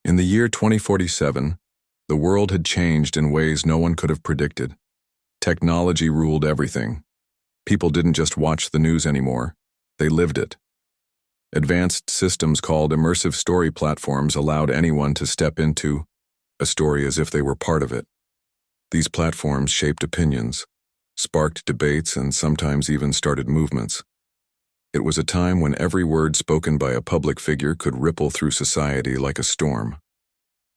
In the year 2047, the world had changed in ways no one could have predicted. Technology ruled everything. People didn't just watch the news anymore, they lived it. Advanced systems called immersive story platforms allowed anyone to step into a story as if they were part of it. These platforms shaped opinions, sparked debates, and sometimes even started movements. It was a time when every word spoken by a public figure could ripple through society like a storm.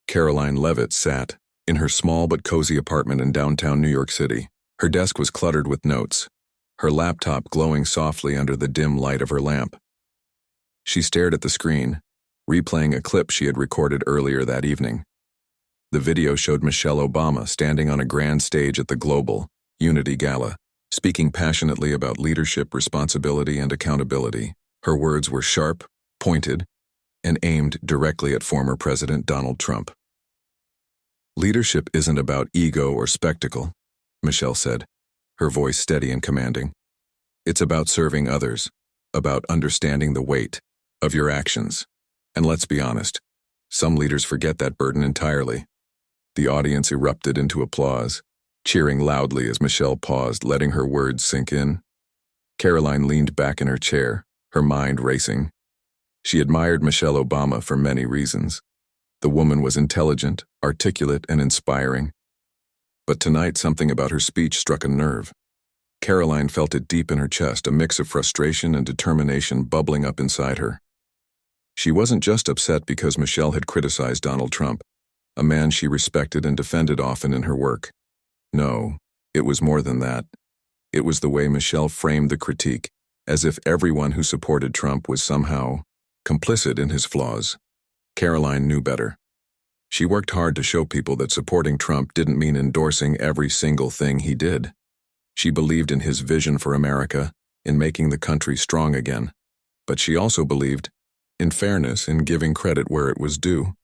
Karoline Leavitt sat in her small but cozy apartment in downtown New York City. Her desk was cluttered with notes, her laptop glowing softly under the dim light of her lamp. She stared at the screen, replaying a clip she had recorded earlier that evening. The video showed Michelle Obama standing on a grand stage at the Global Unity Gala, speaking passionately about leadership, responsibility, and accountability. Her words were sharp, pointed, and aimed directly at former President Donald Trump. "Leadership isn't about ego or spectacle," Michelle said, her voice steady and commanding. "It's about serving others, about understanding the weight of your actions. And let's be honest, some leaders forget that burden entirely." The audience erupted into applause, cheering loudly as Michelle paused, letting her words sink in. Karoline leaned back in her chair, her mind racing. She admired Michelle Obama for many reasons. The woman was intelligent, articulate, and inspiring. But tonight, something about her speech struck a nerve. Karoline felt it deep in her chest, a mix of frustration and determination bubbling up inside her. She wasn't just upset because Michelle had criticized Donald Trump, a man she respected and defended often in her work. No, it was more than that. It was the way Michelle framed the critique, as if everyone who supported Trump was somehow complicit in his flaws. Karoline knew better. She worked hard to show people that supporting Trump didn't mean endorsing every single thing he did. She believed in his vision for America, in making the country strong again. But she also believed in fairness, in giving credit where it was due,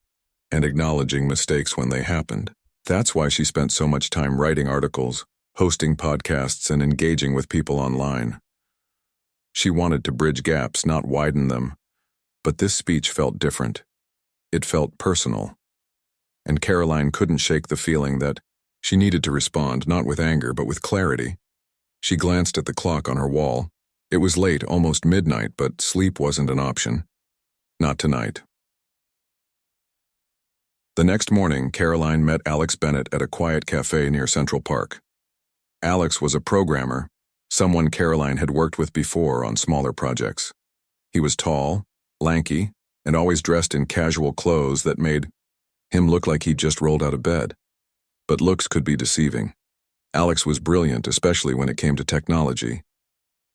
and acknowledging mistakes when they happened. That's why she spent so much time writing articles, hosting podcasts, and engaging with people online. She wanted to bridge gaps, not widen them. But this speech felt different. It felt personal. And Karoline couldn't shake the feeling that she needed to respond, not with anger, but with clarity. She glanced at the clock on her wall. It was late, almost midnight, but sleep wasn't an option. Not tonight. The next morning, Karoline met Alex Bennett at a quiet cafe near Central Park. Alex was a programmer, someone Karoline had worked with before on smaller projects. He was tall, lanky, and always dressed in casual clothes that made him look like he'd just rolled out of bed. But looks could be deceiving. Alex was brilliant, especially when it came to technology.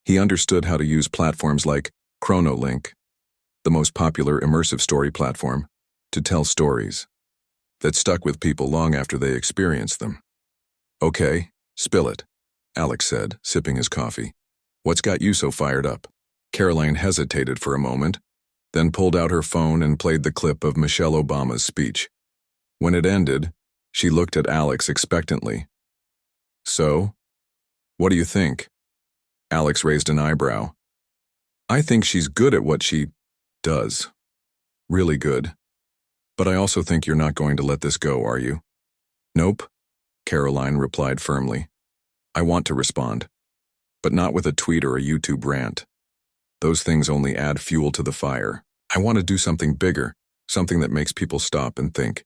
He understood how to use platforms like ChronoLink, the most popular immersive story platform, to tell stories that stuck with people long after they experienced them. "Okay, spill it," Alex said, sipping his coffee. "What's got you so fired up?" Karoline hesitated for a moment, then pulled out her phone and played the clip of Michelle Obama's speech. When it ended, she looked at Alex expectantly. "So? What do you think?" Alex raised an eyebrow. "I think she's good at what she does. Really good. But I also think you're not going to let this go, are you?" "Nope," Karoline replied firmly. "I want to respond, but not with a tweet or a YouTube rant. Those things only add fuel to the fire. I want to do something bigger, something that makes people stop and think."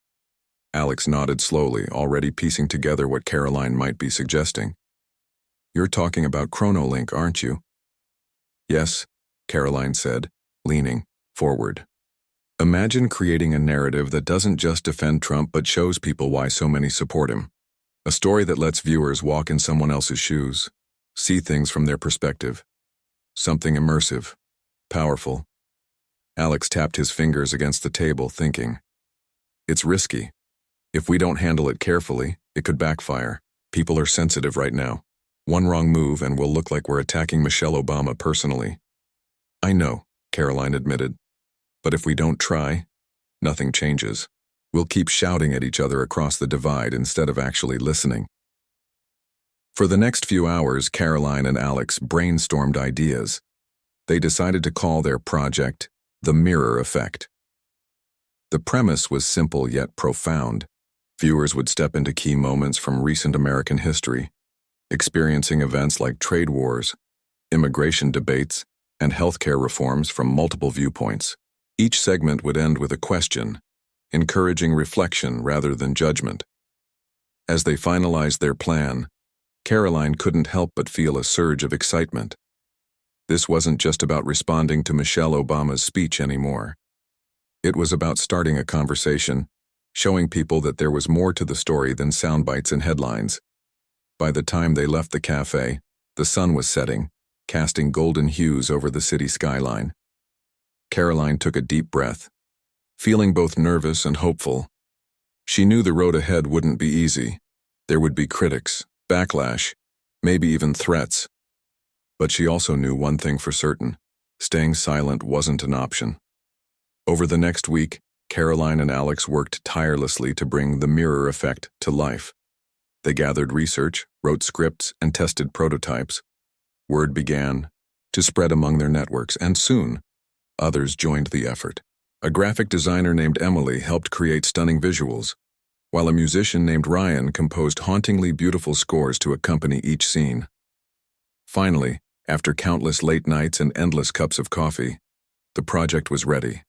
Alex nodded slowly, already piecing together what Karoline might be suggesting. "You're talking about ChronoLink, aren't you?" "Yes," Karoline said, leaning forward. "Imagine creating a narrative that doesn't just defend Trump but shows people why so many support him. A story that lets viewers walk in someone else's shoes, see things from their perspective. Something immersive, powerful." Alex tapped his fingers against the table, thinking. "It's risky. If we don't handle it carefully, it could backfire. People are sensitive right now. One wrong move and we'll look like we're attacking Michelle Obama personally." "I know," Karoline admitted. "But if we don't try, nothing changes. We'll keep shouting at each other across the divide instead of actually listening." For the next few hours, Karoline and Alex brainstormed ideas. They decided to call their project The Mirror Effect. The premise was simple yet profound. Viewers would step into key moments from recent American history, experiencing events like trade wars, immigration debates, and healthcare reforms from multiple viewpoints. Each segment would end with a question, encouraging reflection rather than judgment. As they finalized their plan, Karoline couldn't help but feel a surge of excitement. This wasn't just about responding to Michelle Obama's speech anymore. It was about starting a conversation, showing people that there was more to the story than soundbites and headlines. By the time they left the cafe, the sun was setting, casting golden hues over the city skyline. Karoline took a deep breath, feeling both nervous and hopeful. She knew the road ahead wouldn't be easy. There would be critics, backlash, maybe even threats. But she also knew one thing for certain: staying silent wasn't an option. Over the next week, Karoline and Alex worked tirelessly to bring the mirror effect to life. They gathered research, wrote scripts, and tested prototypes. Word began to spread among their networks, and soon, others joined the effort. A graphic designer named Emily helped create stunning visuals, while a musician named Ryan composed hauntingly beautiful scores to accompany each scene. Finally, after countless late nights and endless cups of coffee, the project was ready.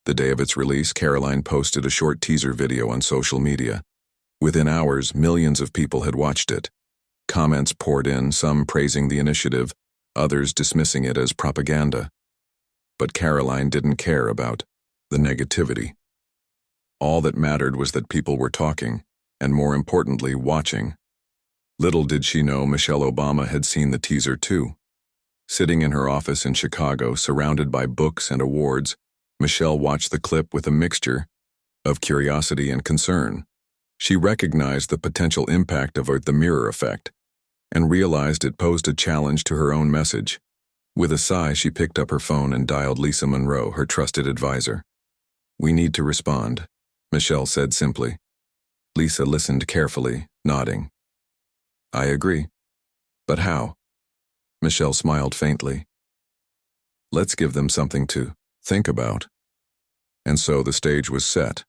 The day of its release, Karoline posted a short teaser video on social media. Within hours, millions of people had watched it. Comments poured in, some praising the initiative, others dismissing it as propaganda. But Karoline didn't care about the negativity. All that mattered was that people were talking, and more importantly, watching. Little did she know Michelle Obama had seen the teaser too. Sitting in her office in Chicago, surrounded by books and awards, Michelle watched the clip with a mixture of curiosity and concern. She recognized the potential impact of the mirror effect, and realized it posed a challenge to her own message. With a sigh, she picked up her phone and dialed Lisa Monroe, her trusted advisor. "We need to respond," Michelle said simply. Lisa listened carefully, nodding. "I agree. But how?" Michelle smiled faintly. "Let's give them something to think about." And so the stage was set.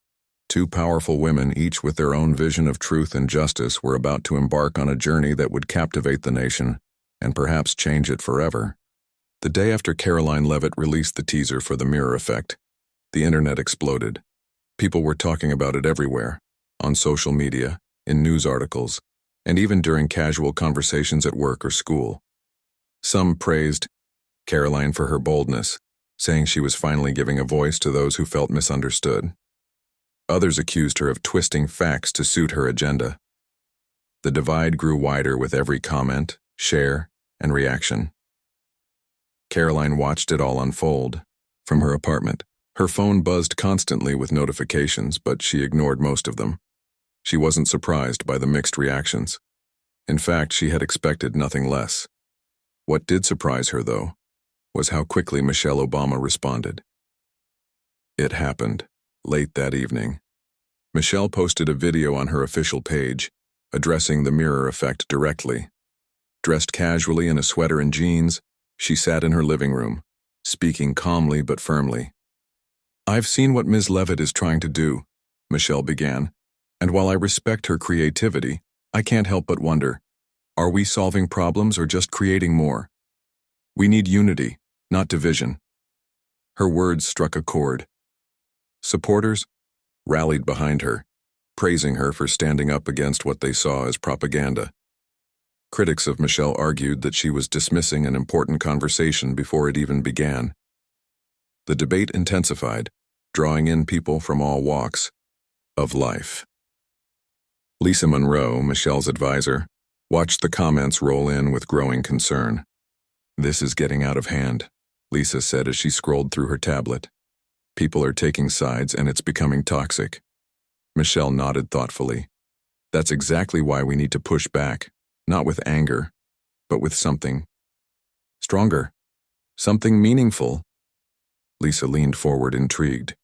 Two powerful women, each with their own vision of truth and justice, were about to embark on a journey that would captivate the nation and perhaps change it forever. The day after Karoline Leavitt released the teaser for the mirror effect, the internet exploded. People were talking about it everywhere, on social media, in news articles, and even during casual conversations at work or school. Some praised Karoline for her boldness, saying she was finally giving a voice to those who felt misunderstood. Others accused her of twisting facts to suit her agenda. The divide grew wider with every comment, share, and reaction. Karoline watched it all unfold. From her apartment, her phone buzzed constantly with notifications, but she ignored most of them. She wasn't surprised by the mixed reactions. In fact, she had expected nothing less. What did surprise her, though, was how quickly Michelle Obama responded. It happened. Late that evening, Michelle posted a video on her official page, addressing the mirror effect directly. Dressed casually in a sweater and jeans, she sat in her living room, speaking calmly but firmly. "I've seen what Ms. Leavitt is trying to do," Michelle began, "and while I respect her creativity, I can't help but wonder, are we solving problems or just creating more? We need unity, not division." Her words struck a chord. Supporters rallied behind her, praising her for standing up against what they saw as propaganda. Critics of Michelle argued that she was dismissing an important conversation before it even began. The debate intensified, drawing in people from all walks of life. Lisa Monroe, Michelle's advisor, watched the comments roll in with growing concern. "This is getting out of hand," Lisa said as she scrolled through her tablet. "People are taking sides and it's becoming toxic." Michelle nodded thoughtfully. "That's exactly why we need to push back, not with anger, but with something stronger, something meaningful." Lisa leaned forward, intrigued.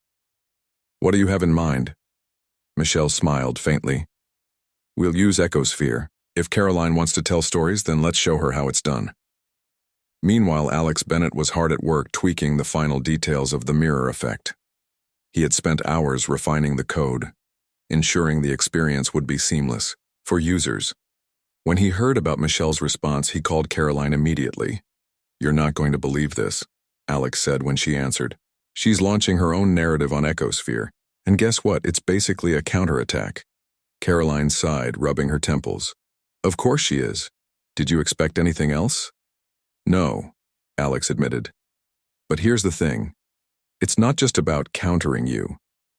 "What do you have in mind?" Michelle smiled faintly. "We'll use Ecosphere. If Karoline wants to tell stories, then let's show her how it's done." Meanwhile, Alex Bennett was hard at work tweaking the final details of the mirror effect. He had spent hours refining the code, ensuring the experience would be seamless for users. When he heard about Michelle's response, he called Karoline immediately. "You're not going to believe this," Alex said when she answered. "She's launching her own narrative on Ecosphere, and guess what? It's basically a counterattack." Karoline sighed, rubbing her temples. "Of course she is. Did you expect anything else?" "No," Alex admitted. "But here's the thing. It's not just about countering you.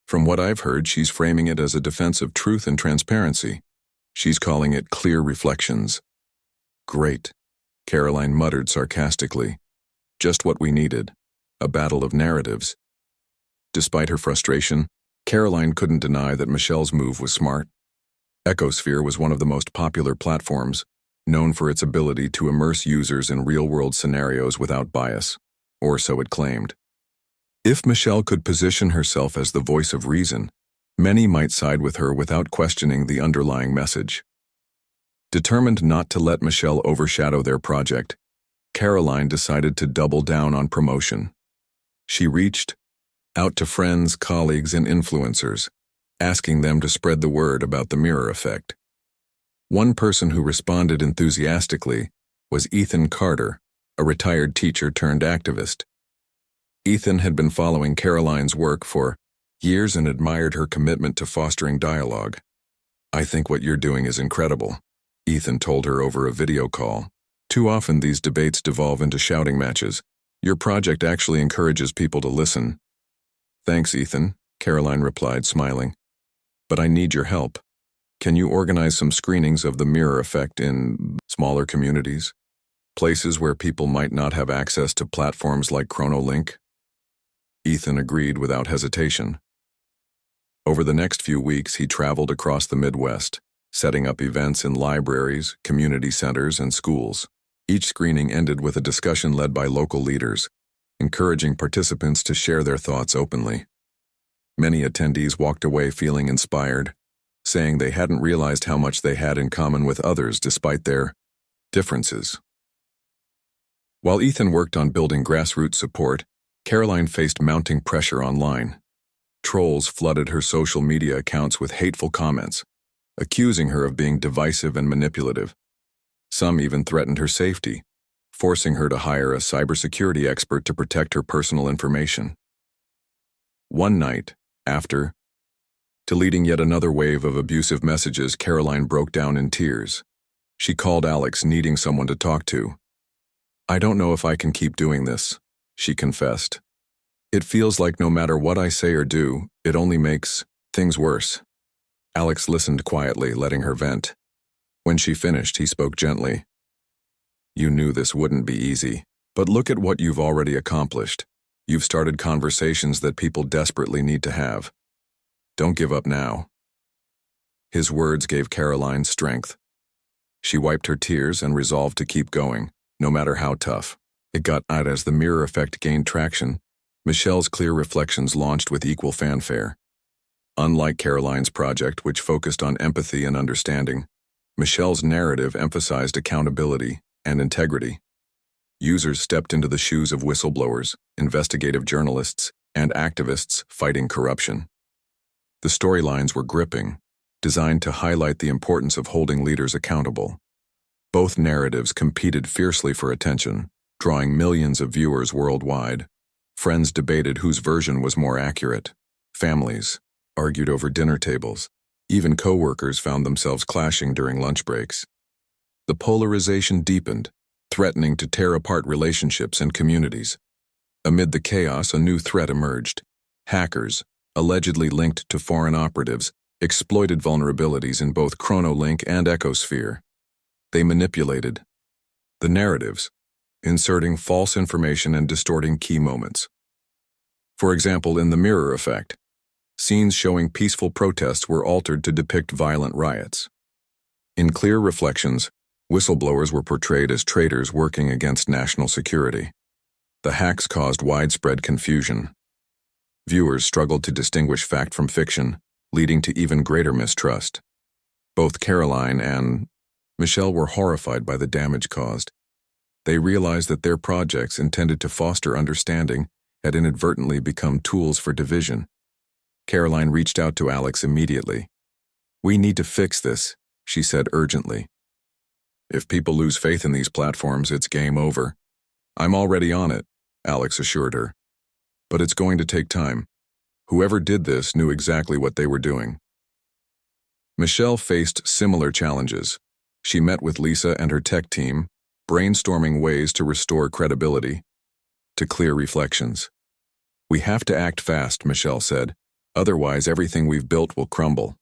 From what I've heard, she's framing it as a defense of truth and transparency. She's calling it Clear Reflections." "Great," Karoline muttered sarcastically. "Just what we needed. A battle of narratives." Despite her frustration, Karoline couldn't deny that Michelle's move was smart. Ecosphere was one of the most popular platforms, known for its ability to immerse users in real-world scenarios without bias, or so it claimed. If Michelle could position herself as the voice of reason, many might side with her without questioning the underlying message. Determined not to let Michelle overshadow their project, Karoline decided to double down on promotion. She reached out to friends, colleagues, and influencers, asking them to spread the word about the mirror effect. One person who responded enthusiastically was Ethan Carter, a retired teacher turned activist. Ethan had been following Karoline's work for years and admired her commitment to fostering dialogue. "I think what you're doing is incredible," Ethan told her over a video call. "Too often these debates devolve into shouting matches. Your project actually encourages people to listen." "Thanks, Ethan," Karoline replied, smiling. "But I need your help. Can you organize some screenings of the mirror effect in smaller communities? Places where people might not have access to platforms like ChronoLink?" Ethan agreed without hesitation. Over the next few weeks, he traveled across the Midwest, setting up events in libraries, community centers, and schools. Each screening ended with a discussion led by local leaders, encouraging participants to share their thoughts openly. Many attendees walked away feeling inspired, saying they hadn't realized how much they had in common with others despite their differences. While Ethan worked on building grassroots support, Karoline faced mounting pressure online. Trolls flooded her social media accounts with hateful comments, accusing her of being divisive and manipulative. Some even threatened her safety, forcing her to hire a cybersecurity expert to protect her personal information. One night, after deleting yet another wave of abusive messages, Karoline broke down in tears. She called Alex, needing someone to talk to. "I don't know if I can keep doing this," she confessed. "It feels like no matter what I say or do, it only makes things worse." Alex listened quietly, letting her vent. When she finished, he spoke gently. "You knew this wouldn't be easy, but look at what you've already accomplished. You've started conversations that people desperately need to have. Don't give up now." His words gave Karoline strength. She wiped her tears and resolved to keep going, no matter how tough. It got out as the mirror effect gained traction. Michelle's Clear Reflections launched with equal fanfare. Unlike Karoline's project, which focused on empathy and understanding, Michelle's narrative emphasized accountability and integrity. Users stepped into the shoes of whistleblowers, investigative journalists, and activists fighting corruption. The storylines were gripping, designed to highlight the importance of holding leaders accountable. Both narratives competed fiercely for attention, drawing millions of viewers worldwide. Friends debated whose version was more accurate. Families argued over dinner tables. Even co-workers found themselves clashing during lunch breaks. The polarization deepened, threatening to tear apart relationships and communities. Amid the chaos, a new threat emerged. Hackers, allegedly linked to foreign operatives, exploited vulnerabilities in both ChronoLink and Ecosphere. They manipulated the narratives, inserting false information and distorting key moments. For example, in the mirror effect, scenes showing peaceful protests were altered to depict violent riots. In Clear Reflections, whistleblowers were portrayed as traitors working against national security. The hacks caused widespread confusion. Viewers struggled to distinguish fact from fiction, leading to even greater mistrust. Both Karoline and Michelle were horrified by the damage caused. They realized that their projects intended to foster understanding had inadvertently become tools for division. Karoline reached out to Alex immediately. "We need to fix this," she said urgently. "If people lose faith in these platforms, it's game over." "I'm already on it," Alex assured her. "But it's going to take time. Whoever did this knew exactly what they were doing." Michelle faced similar challenges. She met with Lisa and her tech team, brainstorming ways to restore credibility. To clear reflections. "We have to act fast," Michelle said. "Otherwise, everything we've built will crumble."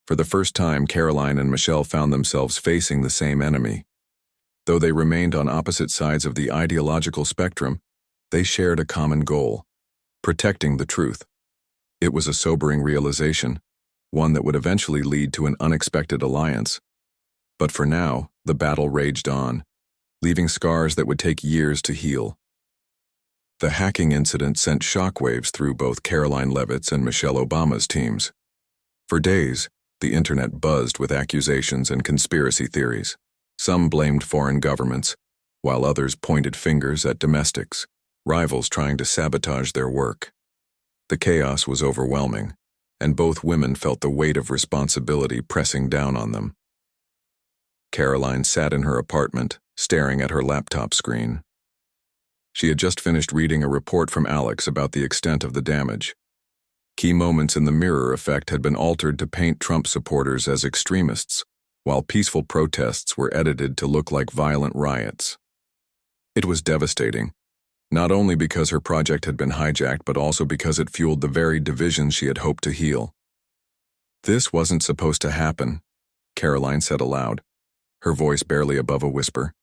For the first time, Karoline and Michelle found themselves facing the same enemy. Though they remained on opposite sides of the ideological spectrum, they shared a common goal: protecting the truth. It was a sobering realization, one that would eventually lead to an unexpected alliance. But for now, the battle raged on, leaving scars that would take years to heal. The hacking incident sent shockwaves through both Karoline Leavitt's and Michelle Obama's teams. For days, the internet buzzed with accusations and conspiracy theories. Some blamed foreign governments, while others pointed fingers at domestics, rivals trying to sabotage their work. The chaos was overwhelming, and both women felt the weight of responsibility pressing down on them. Karoline sat in her apartment, staring at her laptop screen. She had just finished reading a report from Alex about the extent of the damage. Key moments in the mirror effect had been altered to paint Trump supporters as extremists, while peaceful protests were edited to look like violent riots. It was devastating, not only because her project had been hijacked, but also because it fueled the very divisions she had hoped to heal. "This wasn't supposed to happen," Karoline said aloud, her voice barely above a whisper.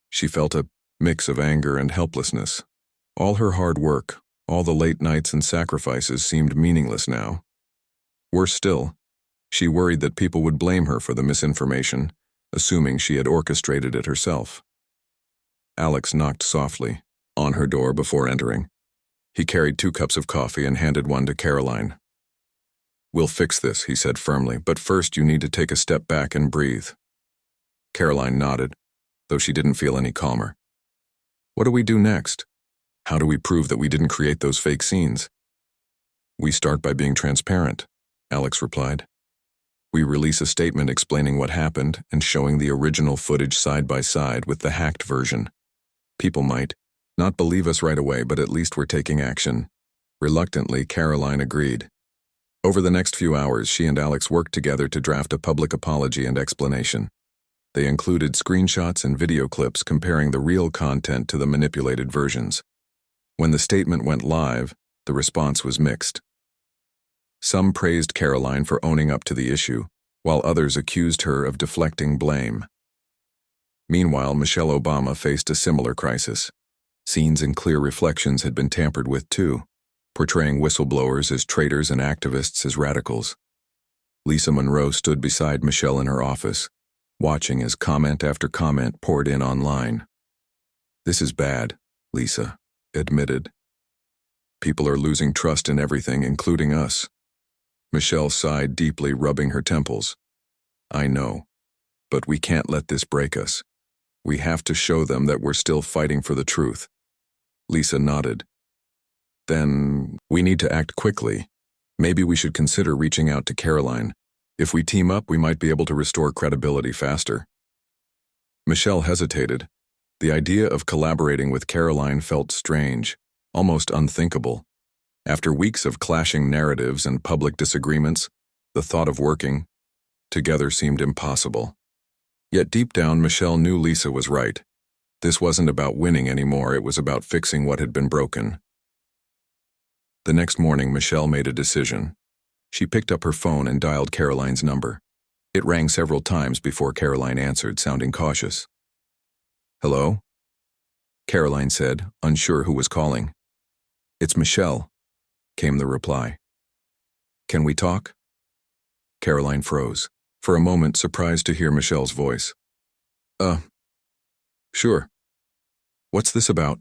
She felt a mix of anger and helplessness. All her hard work, all the late nights and sacrifices seemed meaningless now. Worse still, she worried that people would blame her for the misinformation, assuming she had orchestrated it herself. Alex knocked softly on her door before entering. He carried 2 cups of coffee and handed one to Karoline. "We'll fix this," he said firmly, "but first you need to take a step back and breathe." Karoline nodded, though she didn't feel any calmer. "What do we do next? How do we prove that we didn't create those fake scenes?" "We start by being transparent," Alex replied. "We release a statement explaining what happened and showing the original footage side by side with the hacked version. People might not believe us right away, but at least we're taking action." Reluctantly, Karoline agreed. Over the next few hours, she and Alex worked together to draft a public apology and explanation. They included screenshots and video clips comparing the real content to the manipulated versions. When the statement went live, the response was mixed. Some praised Karoline for owning up to the issue, while others accused her of deflecting blame. Meanwhile, Michelle Obama faced a similar crisis. Scenes and clear reflections had been tampered with too, portraying whistleblowers as traitors and activists as radicals. Lisa Monroe stood beside Michelle in her office, watching as comment after comment poured in online. "This is bad," Lisa admitted. "People are losing trust in everything, including us." Michelle sighed deeply, rubbing her temples. "I know, but we can't let this break us. We have to show them that we're still fighting for the truth." Lisa nodded. "Then we need to act quickly. Maybe we should consider reaching out to Karoline. If we team up, we might be able to restore credibility faster." Michelle hesitated. The idea of collaborating with Karoline felt strange, almost unthinkable. After weeks of clashing narratives and public disagreements, the thought of working together seemed impossible. Yet deep down, Michelle knew Lisa was right. This wasn't about winning anymore, it was about fixing what had been broken. The next morning, Michelle made a decision. She picked up her phone and dialed Karoline's number. It rang several times before Karoline answered, sounding cautious. "Hello?" Karoline said, unsure who was calling. "It's Michelle," came the reply. "Can we talk?" Karoline froze, for a moment surprised to hear Michelle's voice. Sure. What's this about?"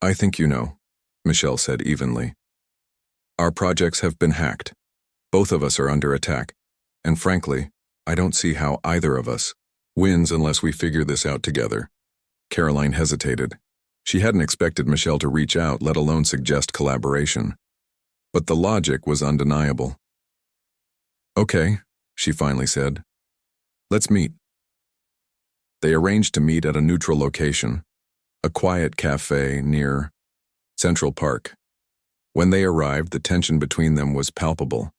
"I think you know," Michelle said evenly. "Our projects have been hacked. Both of us are under attack, and frankly, I don't see how either of us wins unless we figure this out together." Karoline hesitated. She hadn't expected Michelle to reach out, let alone suggest collaboration. But the logic was undeniable. "Okay," she finally said. "Let's meet." They arranged to meet at a neutral location, a quiet cafe near Central Park. When they arrived, the tension between them was palpable.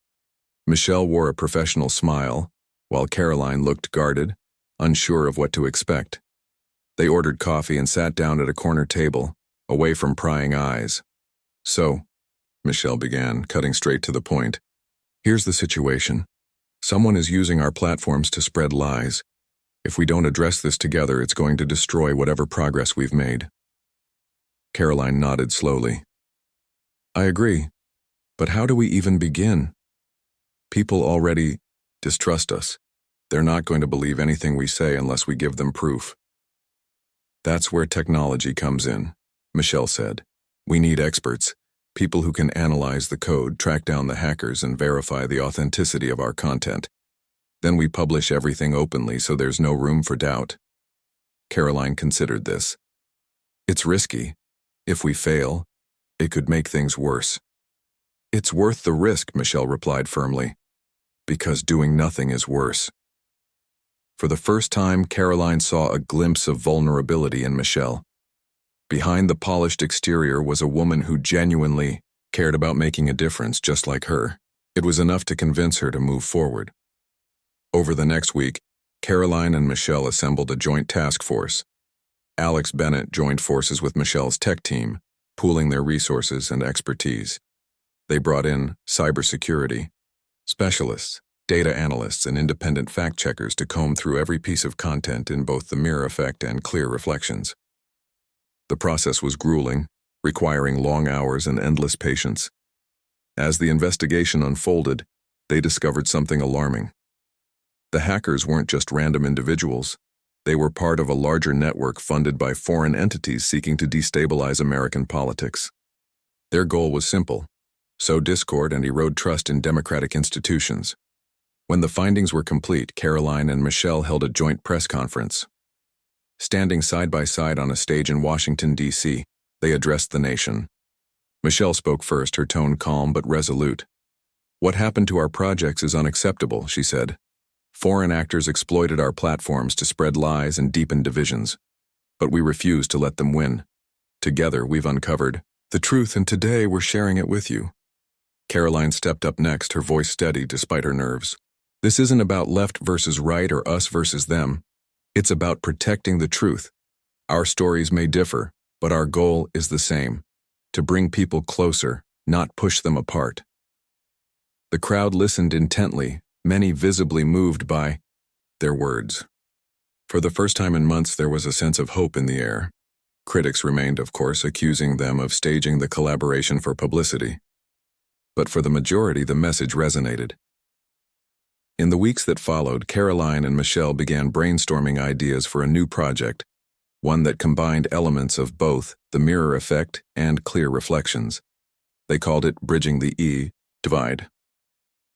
Michelle wore a professional smile, while Karoline looked guarded, unsure of what to expect. They ordered coffee and sat down at a corner table, away from prying eyes. "So," Michelle began, cutting straight to the point, "here's the situation. Someone is using our platforms to spread lies. If we don't address this together, it's going to destroy whatever progress we've made." Karoline nodded slowly. "I agree, but how do we even begin? People already distrust us. They're not going to believe anything we say unless we give them proof." "That's where technology comes in," Michelle said. "We need experts, people who can analyze the code, track down the hackers, and verify the authenticity of our content. Then we publish everything openly so there's no room for doubt." Karoline considered this. "It's risky. If we fail, it could make things worse." "It's worth the risk," Michelle replied firmly, "because doing nothing is worse." For the first time, Karoline saw a glimpse of vulnerability in Michelle. Behind the polished exterior was a woman who genuinely cared about making a difference, just like her. It was enough to convince her to move forward. Over the next week, Karoline and Michelle assembled a joint task force. Alex Bennett joined forces with Michelle's tech team, pooling their resources and expertise. They brought in cybersecurity specialists, data analysts, and independent fact-checkers to comb through every piece of content in both the mirror effect and clear reflections. The process was grueling, requiring long hours and endless patience. As the investigation unfolded, they discovered something alarming. The hackers weren't just random individuals. They were part of a larger network funded by foreign entities seeking to destabilize American politics. Their goal was simple: sow discord and erode trust in democratic institutions. When the findings were complete, Karoline and Michelle held a joint press conference. Standing side by side on a stage in Washington, D.C., they addressed the nation. Michelle spoke first, her tone calm but resolute. "What happened to our projects is unacceptable," she said. "Foreign actors exploited our platforms to spread lies and deepen divisions. But we refuse to let them win. Together, we've uncovered the truth, and today we're sharing it with you." Karoline stepped up next, her voice steady despite her nerves. "This isn't about left versus right or us versus them. It's about protecting the truth. Our stories may differ, but our goal is the same: to bring people closer, not push them apart." The crowd listened intently, many visibly moved by their words. For the first time in months, there was a sense of hope in the air. Critics remained, of course, accusing them of staging the collaboration for publicity. But for the majority, the message resonated. In the weeks that followed, Karoline and Michelle began brainstorming ideas for a new project, one that combined elements of both the mirror effect and clear reflections. They called it Bridging the Divide.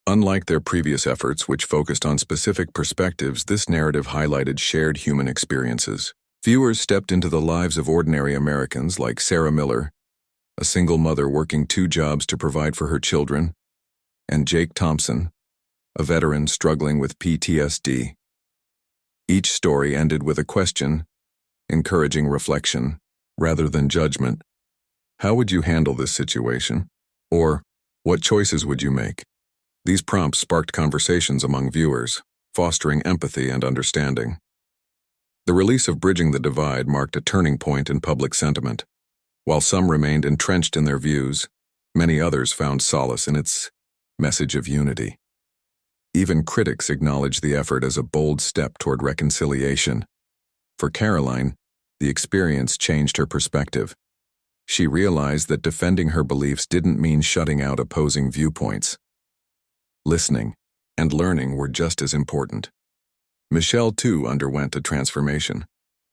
Unlike their previous efforts, which focused on specific perspectives, this narrative highlighted shared human experiences. Viewers stepped into the lives of ordinary Americans like Sarah Miller, a single mother working 2 jobs to provide for her children, and Jake Thompson, a veteran struggling with PTSD. Each story ended with a question, encouraging reflection, rather than judgment. How would you handle this situation? Or, what choices would you make? These prompts sparked conversations among viewers, fostering empathy and understanding. The release of Bridging the Divide marked a turning point in public sentiment. While some remained entrenched in their views, many others found solace in its message of unity. Even critics acknowledged the effort as a bold step toward reconciliation. For Karoline, the experience changed her perspective. She realized that defending her beliefs didn't mean shutting out opposing viewpoints. Listening and learning were just as important. Michelle, too, underwent a transformation.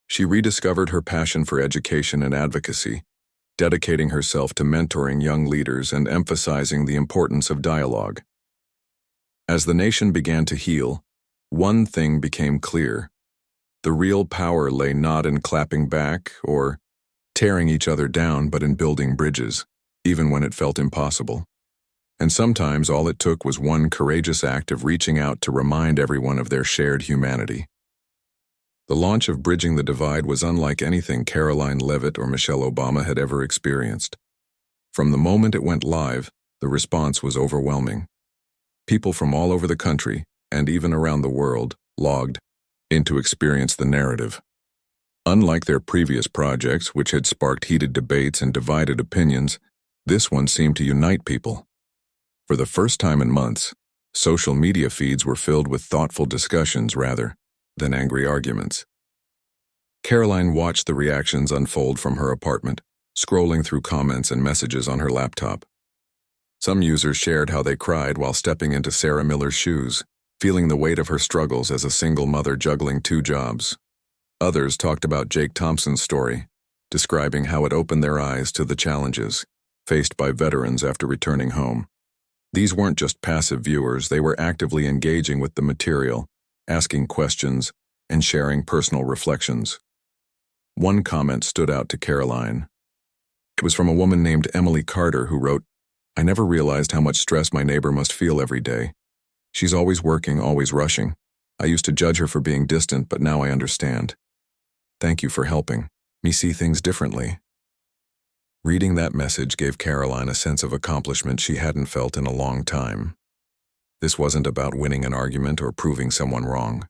She rediscovered her passion for education and advocacy, dedicating herself to mentoring young leaders and emphasizing the importance of dialogue. As the nation began to heal, one thing became clear. The real power lay not in clapping back or tearing each other down, but in building bridges, even when it felt impossible. And sometimes all it took was one courageous act of reaching out to remind everyone of their shared humanity. The launch of Bridging the Divide was unlike anything Karoline Leavitt or Michelle Obama had ever experienced. From the moment it went live, the response was overwhelming. People from all over the country, and even around the world, logged in to experience the narrative. Unlike their previous projects, which had sparked heated debates and divided opinions, this one seemed to unite people. For the first time in months, social media feeds were filled with thoughtful discussions rather than angry arguments. Karoline watched the reactions unfold from her apartment, scrolling through comments and messages on her laptop. Some users shared how they cried while stepping into Sarah Miller's shoes, feeling the weight of her struggles as a single mother juggling 2 jobs. Others talked about Jake Thompson's story, describing how it opened their eyes to the challenges faced by veterans after returning home. These weren't just passive viewers, they were actively engaging with the material, asking questions, and sharing personal reflections. One comment stood out to Karoline. It was from a woman named Emily Carter who wrote, "I never realized how much stress my neighbor must feel every day. She's always working, always rushing. I used to judge her for being distant, but now I understand. Thank you for helping me see things differently." Reading that message gave Karoline a sense of accomplishment she hadn't felt in a long time. This wasn't about winning an argument or proving someone wrong.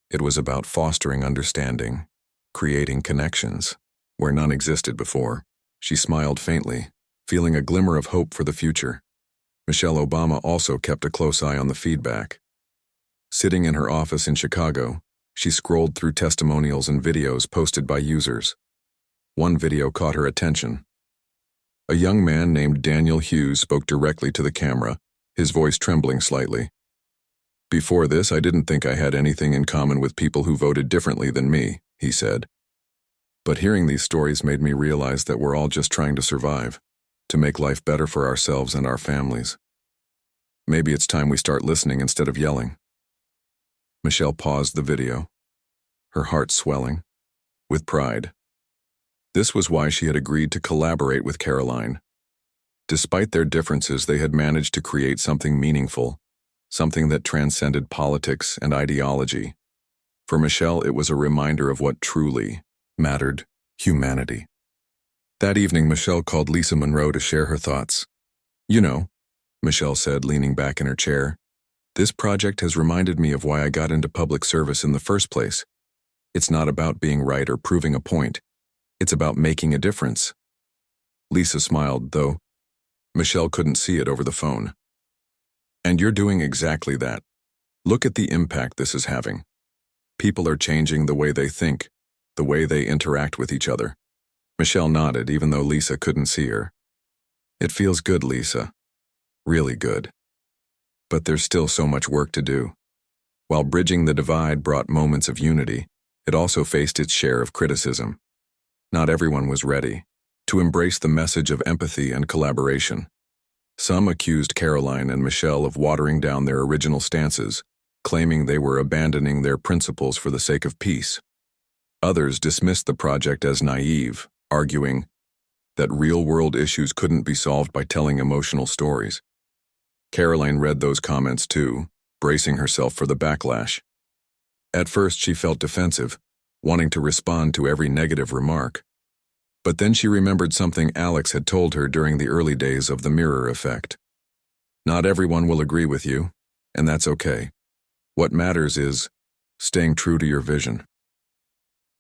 It was about fostering understanding, creating connections where none existed before. She smiled faintly, feeling a glimmer of hope for the future. Michelle Obama also kept a close eye on the feedback. Sitting in her office in Chicago, she scrolled through testimonials and videos posted by users. One video caught her attention. A young man named Daniel Hughes spoke directly to the camera, his voice trembling slightly. "Before this, I didn't think I had anything in common with people who voted differently than me," he said. "But hearing these stories made me realize that we're all just trying to survive, to make life better for ourselves and our families. Maybe it's time we start listening instead of yelling." Michelle paused the video, her heart swelling with pride. This was why she had agreed to collaborate with Karoline. Despite their differences, they had managed to create something meaningful, something that transcended politics and ideology. For Michelle, it was a reminder of what truly mattered: humanity. That evening, Michelle called Lisa Monroe to share her thoughts. "You know," Michelle said, leaning back in her chair, "this project has reminded me of why I got into public service in the first place. It's not about being right or proving a point. It's about making a difference." Lisa smiled, though Michelle couldn't see it over the phone. "And you're doing exactly that. Look at the impact this is having. People are changing the way they think, the way they interact with each other." Michelle nodded, even though Lisa couldn't see her. "It feels good, Lisa. Really good. But there's still so much work to do." While Bridging the Divide brought moments of unity, it also faced its share of criticism. Not everyone was ready to embrace the message of empathy and collaboration. Some accused Karoline and Michelle of watering down their original stances, claiming they were abandoning their principles for the sake of peace. Others dismissed the project as naive, arguing that real-world issues couldn't be solved by telling emotional stories. Karoline read those comments too, bracing herself for the backlash. At first, she felt defensive, wanting to respond to every negative remark. But then she remembered something Alex had told her during the early days of the mirror effect. "Not everyone will agree with you, and that's okay. What matters is staying true to your vision."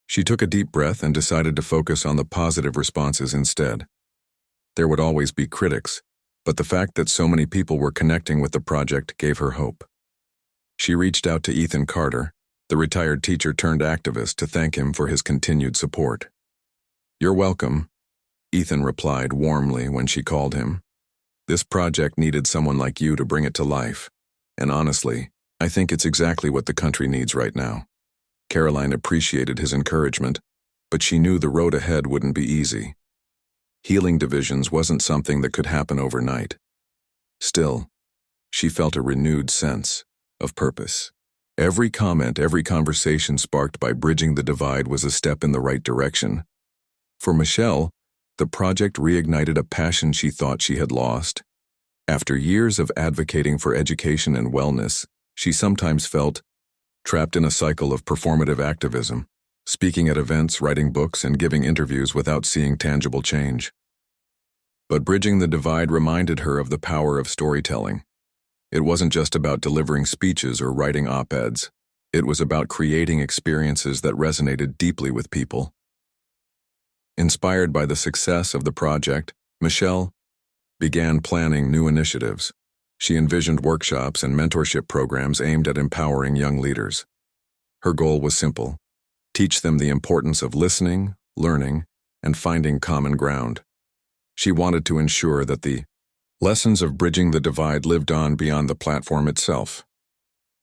She took a deep breath and decided to focus on the positive responses instead. There would always be critics, but the fact that so many people were connecting with the project gave her hope. She reached out to Ethan Carter, the retired teacher turned activist, to thank him for his continued support. "You're welcome," Ethan replied warmly when she called him. "This project needed someone like you to bring it to life, and honestly, I think it's exactly what the country needs right now." Karoline appreciated his encouragement, but she knew the road ahead wouldn't be easy. Healing divisions wasn't something that could happen overnight. Still, she felt a renewed sense of purpose. Every comment, every conversation sparked by Bridging the Divide was a step in the right direction. For Michelle, the project reignited a passion she thought she had lost. After years of advocating for education and wellness, she sometimes felt trapped in a cycle of performative activism, speaking at events, writing books, and giving interviews without seeing tangible change. But Bridging the Divide reminded her of the power of storytelling. It wasn't just about delivering speeches or writing op-eds. It was about creating experiences that resonated deeply with people. Inspired by the success of the project, Michelle began planning new initiatives. She envisioned workshops and mentorship programs aimed at empowering young leaders. Her goal was simple: teach them the importance of listening, learning, and finding common ground. She wanted to ensure that the lessons of Bridging the Divide lived on beyond the platform itself.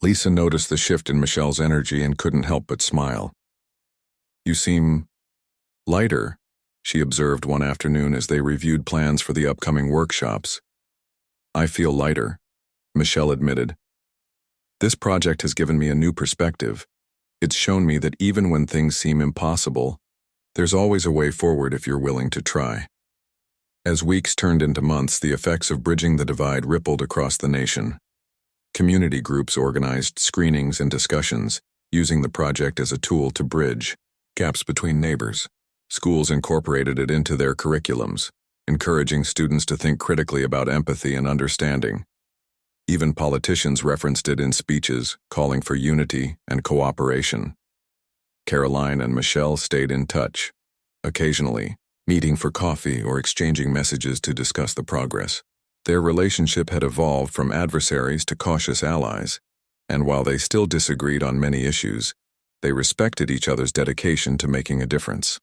Lisa noticed the shift in Michelle's energy and couldn't help but smile. "You seem lighter," she observed one afternoon as they reviewed plans for the upcoming workshops. "I feel lighter," Michelle admitted. "This project has given me a new perspective. It's shown me that even when things seem impossible, there's always a way forward if you're willing to try." As weeks turned into months, the effects of Bridging the Divide rippled across the nation. Community groups organized screenings and discussions, using the project as a tool to bridge gaps between neighbors. Schools incorporated it into their curriculums, encouraging students to think critically about empathy and understanding. Even politicians referenced it in speeches, calling for unity and cooperation. Karoline and Michelle stayed in touch, occasionally meeting for coffee or exchanging messages to discuss the progress. Their relationship had evolved from adversaries to cautious allies, and while they still disagreed on many issues, they respected each other's dedication to making a difference.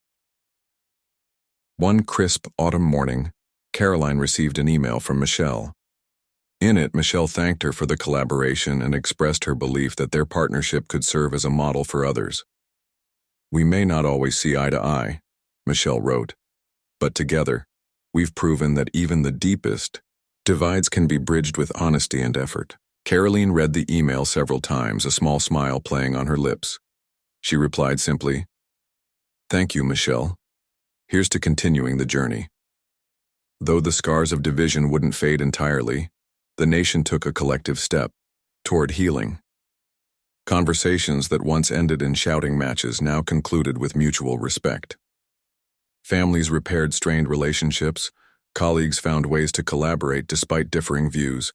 One crisp autumn morning, Karoline received an email from Michelle. In it, Michelle thanked her for the collaboration and expressed her belief that their partnership could serve as a model for others. "We may not always see eye to eye," Michelle wrote, "but together, we've proven that even the deepest divides can be bridged with honesty and effort." Karoline read the email several times, a small smile playing on her lips. She replied simply, "Thank you, Michelle. Here's to continuing the journey." Though the scars of division wouldn't fade entirely, the nation took a collective step toward healing. Conversations that once ended in shouting matches now concluded with mutual respect. Families repaired strained relationships, colleagues found ways to collaborate despite differing views,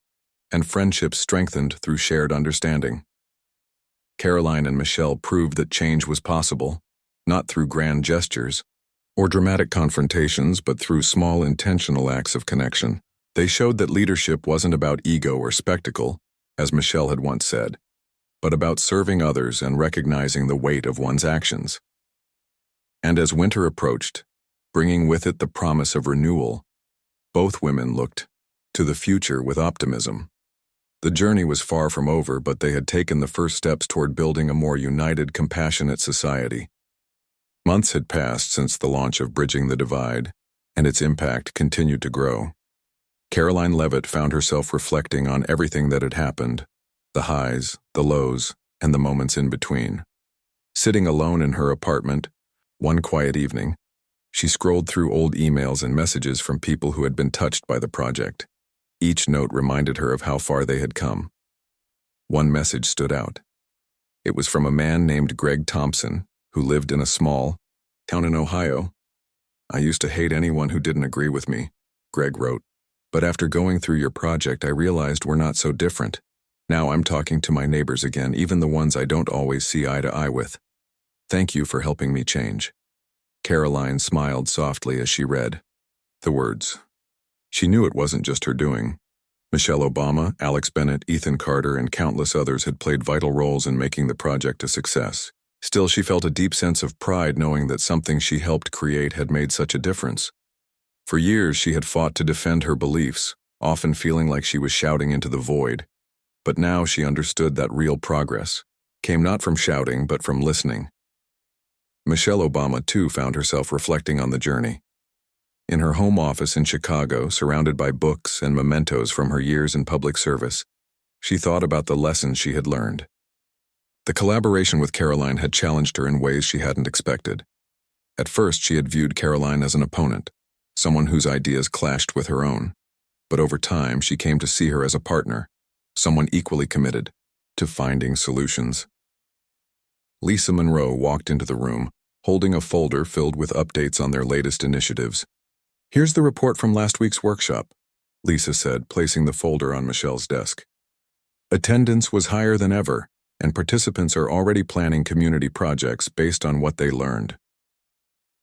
and friendships strengthened through shared understanding. Karoline and Michelle proved that change was possible, not through grand gestures or dramatic confrontations, but through small intentional acts of connection. They showed that leadership wasn't about ego or spectacle, as Michelle had once said, but about serving others and recognizing the weight of one's actions. And as winter approached, bringing with it the promise of renewal, both women looked to the future with optimism. The journey was far from over, but they had taken the first steps toward building a more united, compassionate society. Months had passed since the launch of Bridging the Divide, and its impact continued to grow. Karoline Leavitt found herself reflecting on everything that had happened, the highs, the lows, and the moments in between. Sitting alone in her apartment, one quiet evening, she scrolled through old emails and messages from people who had been touched by the project. Each note reminded her of how far they had come. One message stood out. It was from a man named Greg Thompson, who lived in a small town in Ohio. "I used to hate anyone who didn't agree with me," Greg wrote. "But after going through your project, I realized we're not so different. Now I'm talking to my neighbors again, even the ones I don't always see eye to eye with. Thank you for helping me change." Karoline smiled softly as she read the words. She knew it wasn't just her doing. Michelle Obama, Alex Bennett, Ethan Carter, and countless others had played vital roles in making the project a success. Still, she felt a deep sense of pride knowing that something she helped create had made such a difference. For years, she had fought to defend her beliefs, often feeling like she was shouting into the void. But now she understood that real progress came not from shouting, but from listening. Michelle Obama, too, found herself reflecting on the journey. In her home office in Chicago, surrounded by books and mementos from her years in public service, she thought about the lessons she had learned. The collaboration with Karoline had challenged her in ways she hadn't expected. At first, she had viewed Karoline as an opponent, someone whose ideas clashed with her own. But over time, she came to see her as a partner, someone equally committed to finding solutions. Lisa Monroe walked into the room, holding a folder filled with updates on their latest initiatives. "Here's the report from last week's workshop," Lisa said, placing the folder on Michelle's desk. "Attendance was higher than ever, and participants are already planning community projects based on what they learned."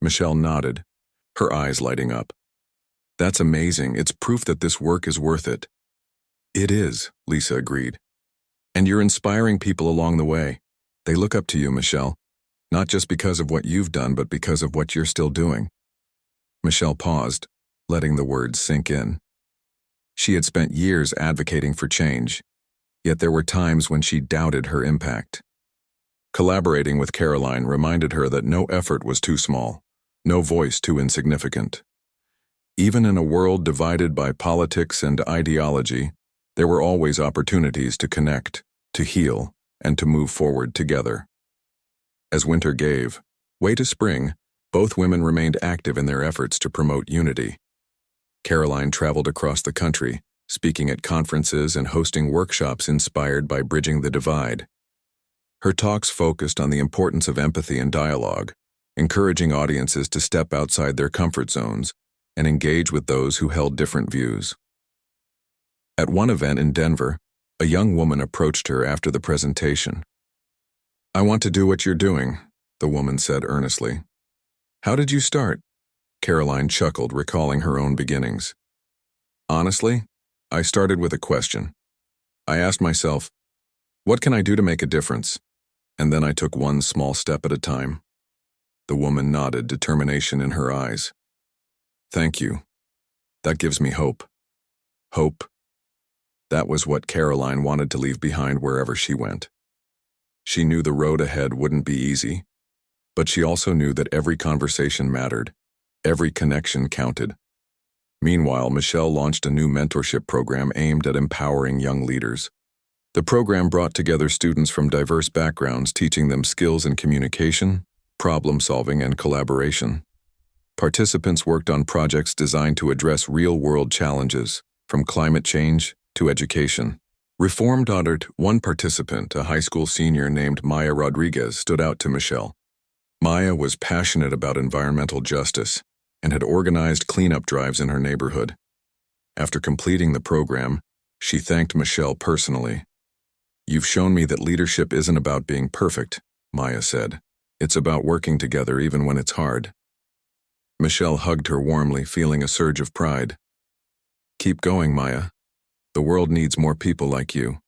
Michelle nodded, her eyes lighting up. "That's amazing. It's proof that this work is worth it." "It is," Lisa agreed. "And you're inspiring people along the way. They look up to you, Michelle, not just because of what you've done, but because of what you're still doing." Michelle paused, letting the words sink in. She had spent years advocating for change, yet there were times when she doubted her impact. Collaborating with Karoline reminded her that no effort was too small, no voice too insignificant. Even in a world divided by politics and ideology, there were always opportunities to connect, to heal, and to move forward together. As winter gave way to spring, both women remained active in their efforts to promote unity. Karoline traveled across the country, speaking at conferences and hosting workshops inspired by bridging the divide. Her talks focused on the importance of empathy and dialogue, encouraging audiences to step outside their comfort zones and engage with those who held different views. At one event in Denver, a young woman approached her after the presentation. "I want to do what you're doing," the woman said earnestly. "How did you start?" Karoline chuckled, recalling her own beginnings. "Honestly, I started with a question. I asked myself, what can I do to make a difference? And then I took one small step at a time." The woman nodded, determination in her eyes. "Thank you. That gives me hope." Hope. That was what Karoline wanted to leave behind wherever she went. She knew the road ahead wouldn't be easy, but she also knew that every conversation mattered, every connection counted. Meanwhile, Michelle launched a new mentorship program aimed at empowering young leaders. The program brought together students from diverse backgrounds, teaching them skills in communication, problem-solving, and collaboration. Participants worked on projects designed to address real-world challenges, from climate change to education. Reformed audit, one participant, a high school senior named Maya Rodriguez, stood out to Michelle. Maya was passionate about environmental justice and had organized cleanup drives in her neighborhood. After completing the program, she thanked Michelle personally. "You've shown me that leadership isn't about being perfect," Maya said. "It's about working together even when it's hard." Michelle hugged her warmly, feeling a surge of pride. "Keep going, Maya. The world needs more people like you."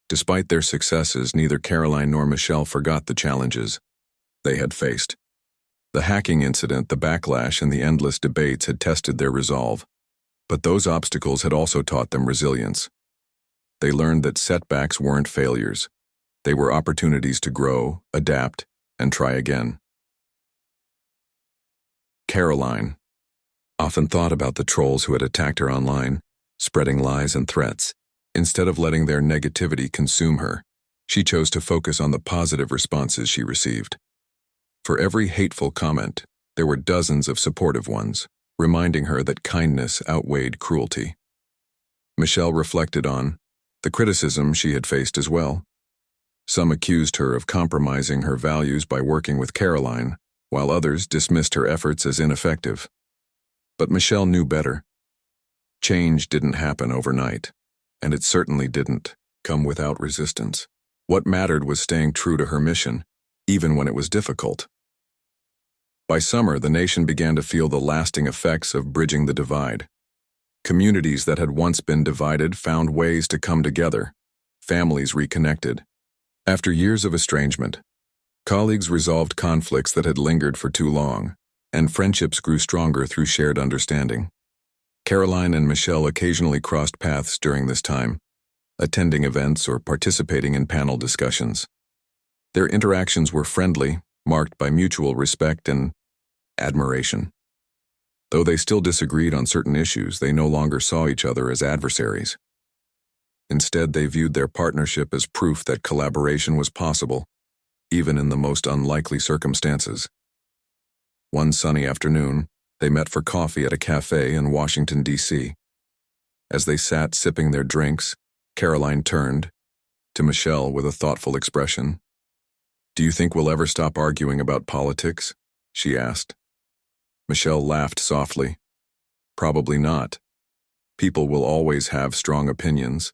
Despite their successes, neither Karoline nor Michelle forgot the challenges they had faced. The hacking incident, the backlash, and the endless debates had tested their resolve. But those obstacles had also taught them resilience. They learned that setbacks weren't failures. They were opportunities to grow, adapt, and try again. Karoline often thought about the trolls who had attacked her online, spreading lies and threats. Instead of letting their negativity consume her, she chose to focus on the positive responses she received. For every hateful comment, there were dozens of supportive ones, reminding her that kindness outweighed cruelty. Michelle reflected on the criticism she had faced as well. Some accused her of compromising her values by working with Karoline, while others dismissed her efforts as ineffective. But Michelle knew better. Change didn't happen overnight, and it certainly didn't come without resistance. What mattered was staying true to her mission, even when it was difficult. By summer, the nation began to feel the lasting effects of bridging the divide. Communities that had once been divided found ways to come together. Families reconnected. After years of estrangement, colleagues resolved conflicts that had lingered for too long, and friendships grew stronger through shared understanding. Karoline and Michelle occasionally crossed paths during this time, attending events or participating in panel discussions. Their interactions were friendly, marked by mutual respect and admiration. Though they still disagreed on certain issues, they no longer saw each other as adversaries. Instead, they viewed their partnership as proof that collaboration was possible, even in the most unlikely circumstances. One sunny afternoon, they met for coffee at a cafe in Washington, D.C. As they sat sipping their drinks, Karoline turned to Michelle with a thoughtful expression. "Do you think we'll ever stop arguing about politics?" she asked. Michelle laughed softly. "Probably not. People will always have strong opinions,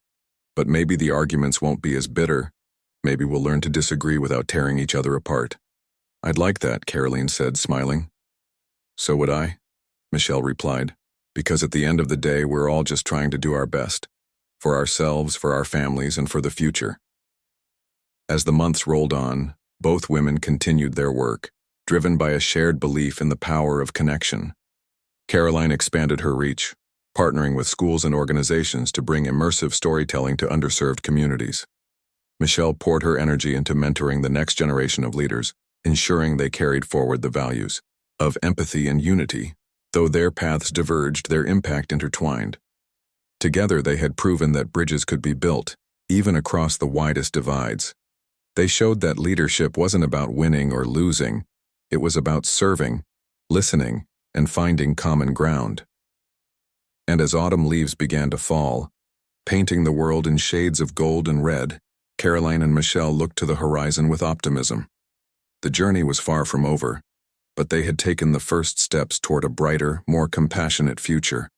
but maybe the arguments won't be as bitter. Maybe we'll learn to disagree without tearing each other apart." "I'd like that," Karoline said, smiling. "So would I," Michelle replied, "because at the end of the day, we're all just trying to do our best. For ourselves, for our families, and for the future." As the months rolled on, both women continued their work, driven by a shared belief in the power of connection. Karoline expanded her reach, partnering with schools and organizations to bring immersive storytelling to underserved communities. Michelle poured her energy into mentoring the next generation of leaders, ensuring they carried forward the values of empathy and unity. Though their paths diverged, their impact intertwined. Together they had proven that bridges could be built, even across the widest divides. They showed that leadership wasn't about winning or losing. It was about serving, listening, and finding common ground. And as autumn leaves began to fall, painting the world in shades of gold and red, Karoline and Michelle looked to the horizon with optimism. The journey was far from over, but they had taken the first steps toward a brighter, more compassionate future.